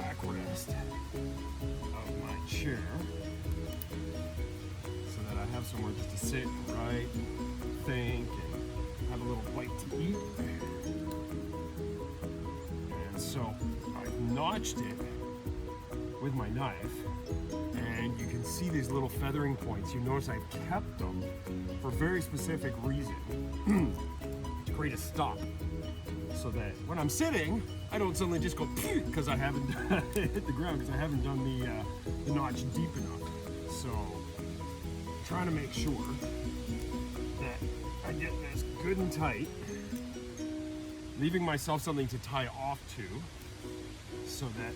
backrest of my chair so that I have somewhere just to sit and write, think, and have a little bite to eat. And so I've notched it with my knife, and you can see these little feathering points. You notice I've kept them for a very specific reason to create a stop, so that when I'm sitting, I don't suddenly just go because I haven't hit the ground, because I haven't done the notch deep enough. So trying to make sure that I get this good and tight, leaving myself something to tie off to so that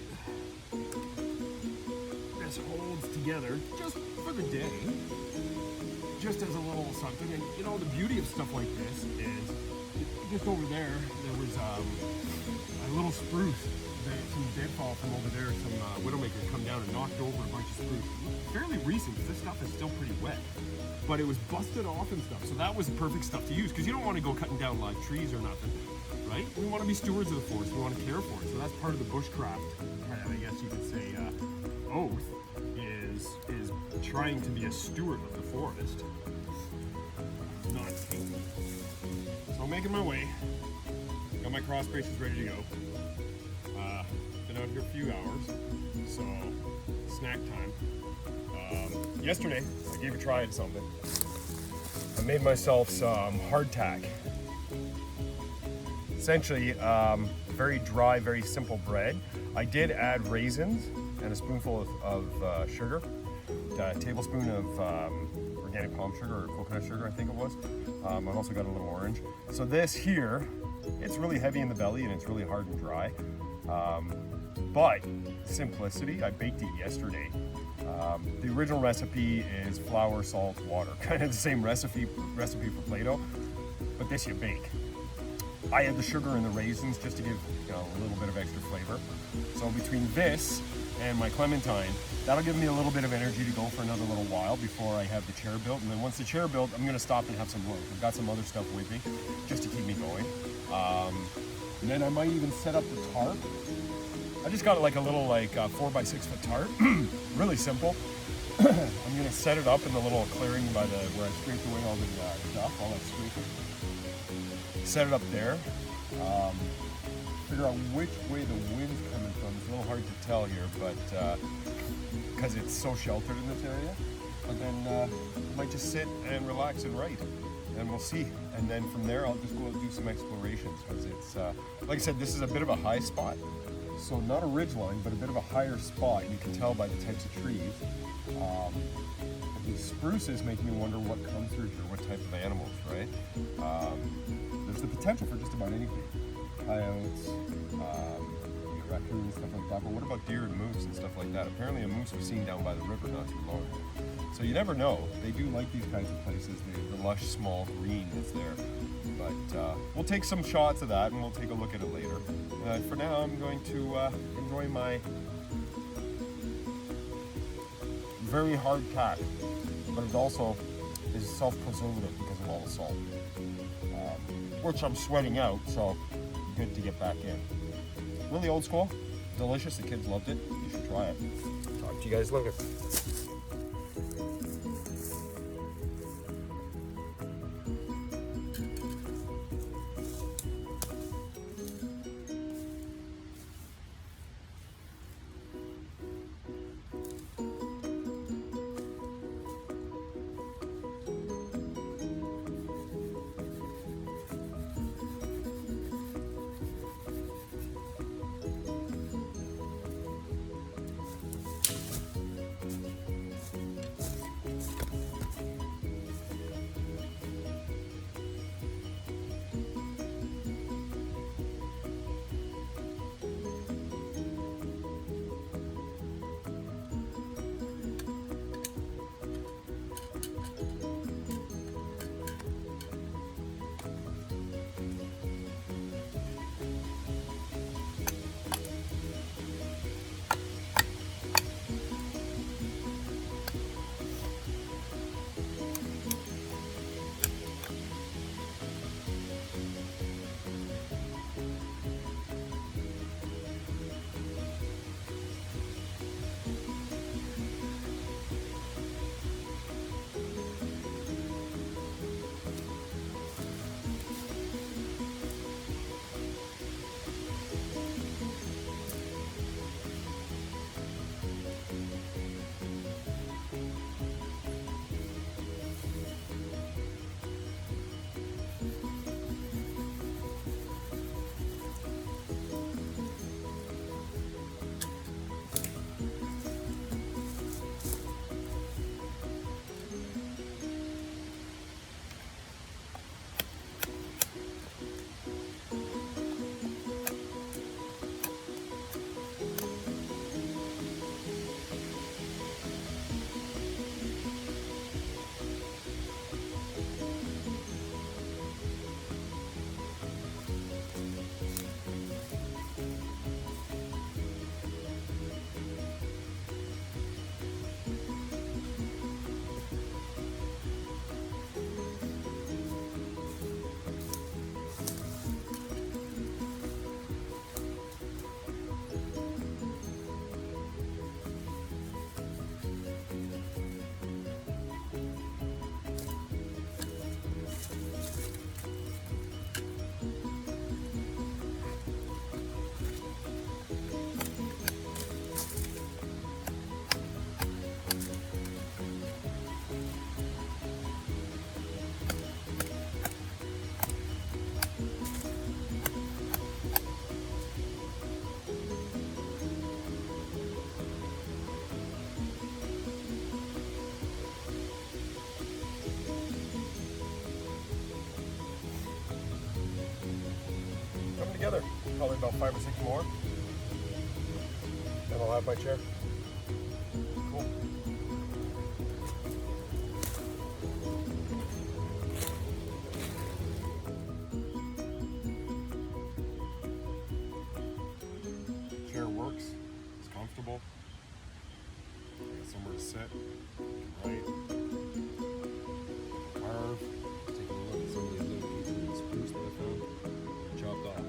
this holds together just for the day, just as a little something. And you know, the beauty of stuff like this is just over there was a little spruce, some deadfall from over there, some widowmaker come down and knocked over a bunch of spruce. Fairly recent, because this stuff is still pretty wet, but it was busted off and stuff. So that was the perfect stuff to use, because you don't want to go cutting down live trees or nothing, right? We want to be stewards of the forest. We want to care for it. So that's part of the bushcraft, I guess you could say, oath is trying to be a steward of the forest. Not taking. So I'm making my way. Got my cross braces ready to go. Been out here a few hours, so snack time. Yesterday, I gave a try at something. I made myself some hardtack. Essentially, very dry, very simple bread. I did add raisins and a spoonful of sugar, a tablespoon of organic palm sugar or coconut sugar, I think it was. I've also got a little orange. So this here, it's really heavy in the belly and it's really hard and dry. But simplicity, I baked it yesterday. The original recipe is flour, salt, water, kind of the same recipe for Play-Doh, but this you bake. I add the sugar and the raisins just to give a little bit of extra flavor. So between this and my clementine, that'll give me a little bit of energy to go for another little while before I have the chair built. And then once the chair built, I'm gonna stop and have some lunch. I've got some other stuff with me just to keep me going. And then I might even set up the tarp. I just got like a little 4x6 foot tarp, really simple. I'm gonna set it up in the little clearing by where I scraped away all the stuff, all that scraping. Set it up there. Figure out which way the wind's coming from. It's a little hard to tell here, but because it's so sheltered in this area. But then I might just sit and relax and write, and we'll see. And then from there, I'll just go and do some explorations, because it's like I said, this is a bit of a high spot. So not a ridge line, but a bit of a higher spot. You can tell by the types of trees. These spruces make me wonder what comes through here, what type of animals, right? There's the potential for just about anything. Coyotes, raccoons, stuff like that. But what about deer and moose and stuff like that? Apparently a moose was seen down by the river not too long ago. So you never know. They do like these kinds of places, the lush, small green that's there. But we'll take some shots of that and we'll take a look at it later. For now, I'm going to enjoy my very hard tack, but it also is self-preservative because of all the salt, which I'm sweating out, so good to get back in. Really old school, delicious, the kids loved it. You should try it. Talk to you guys later. Probably about 5 or 6 more. And I'll have my chair. Cool. Chair works. It's comfortable. Got somewhere to sit. Right. Carve. Take a look at some of these little pieces of spruce that I found. Chopped off.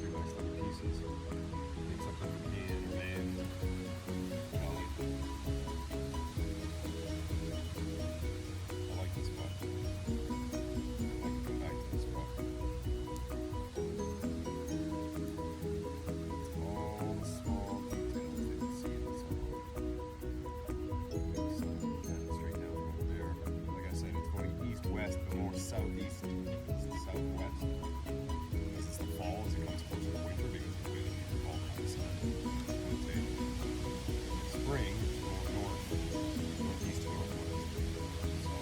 Two nice little pieces. Make something for me and man. I like this spot. I like to come back to this spot. All the small details that you see in this hole. Straight down over there. Like I said, it's going east-west, but more southeast. It's the southwest. This is the fall as it comes closer to winter because of the way that the fall comes in. Spring is more north, northeast to northwest. So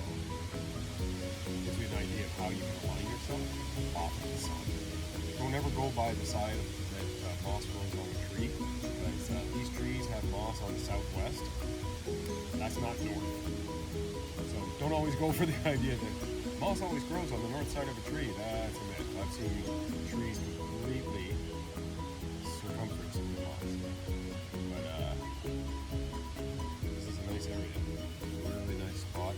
it gives you an idea of how you can align yourself off of the sun. Don't ever go by the side that moss grows on a tree, because these trees have moss on the southwest. That's not north. So don't always go for the idea that moss always grows on the north side of a tree. That's a myth. I've seen trees completely circumference of the moss. But this is a nice area. Really nice spot.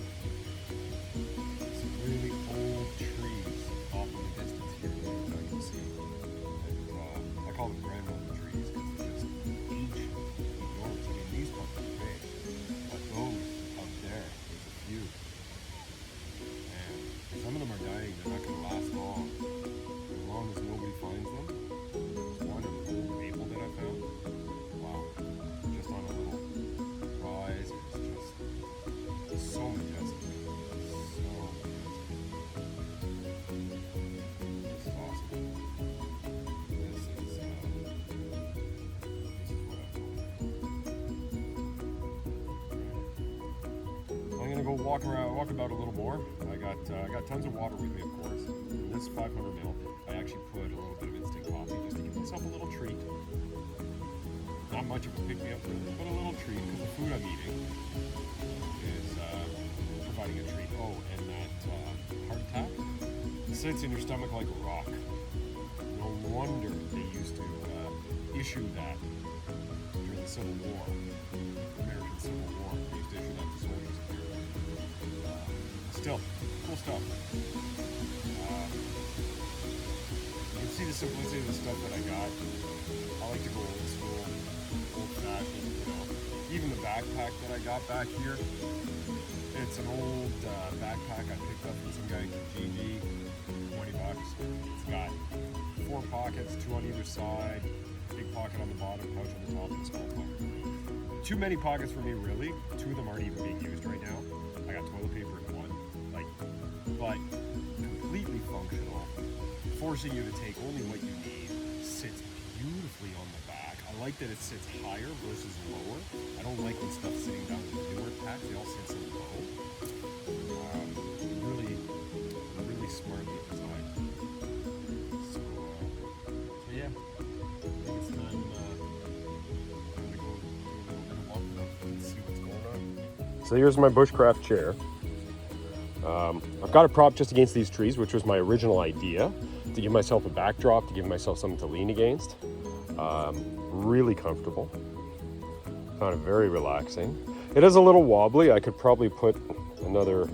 Some really old trees off in the distance here that I can see. And I call them grandmother trees because they're just each enormous. I mean, these ones are big, but those up there, there's a few. And some of them are dying. They're not going to last long. As long as nobody finds them. There's one of the old maple that I found. Wow. Just on a little rise. It's so majestic. So this is awesome. This is what I'm doing. I'm gonna go walk about a little more. I got tons of water with me, of course. In this 500 ml, I actually put a little bit of instant coffee just to give myself a little treat. Not much of a pick-me-up really, but a little treat because the food I'm eating is providing a treat. Oh, and that heart attack sits in your stomach like a rock. No wonder they used to issue that during the Civil War, the American Civil War. They used to issue that to soldiers. Still, cool stuff. You can see the simplicity of the stuff that I got. I like to go old school, old fashioned, you know. Even the backpack that I got back here, it's an old backpack I picked up from some guy in GG, $20. It's got 4 pockets, 2 on either side, big pocket on the bottom, pouch on the top, and a small pocket. Too many pockets for me, really. 2 of them aren't even being used right now. I got toilet paper in one, but completely functional, forcing you to take only what you need. Sits beautifully on the back. I like that it sits higher versus lower. I don't like when stuff's sitting down in the newer packs. They all sit so low. Really smartly designed. So yeah, I think it's time to go do a little bit of walking up and see what's going on. So here's my Bushcraft chair. I've got a prop just against these trees, which was my original idea, to give myself a backdrop, to give myself something to lean against. Really comfortable. Found it very relaxing. It is a little wobbly. I could probably put another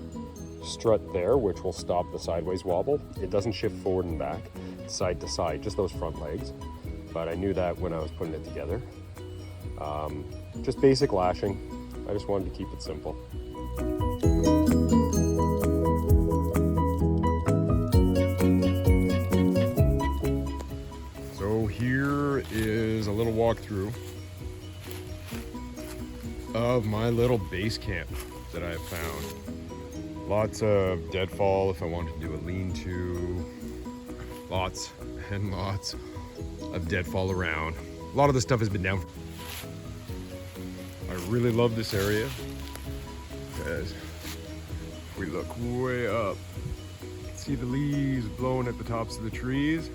strut there, which will stop the sideways wobble. It doesn't shift forward and back, side to side, just those front legs. But I knew that when I was putting it together. Just basic lashing. I just wanted to keep it simple. So here is a little walkthrough of my little base camp that I have found. Lots of deadfall if I wanted to do a lean-to. Lots and lots of deadfall around. A lot of the stuff has been down. I really love this area because if we look way up, See the leaves blowing at the tops of the trees.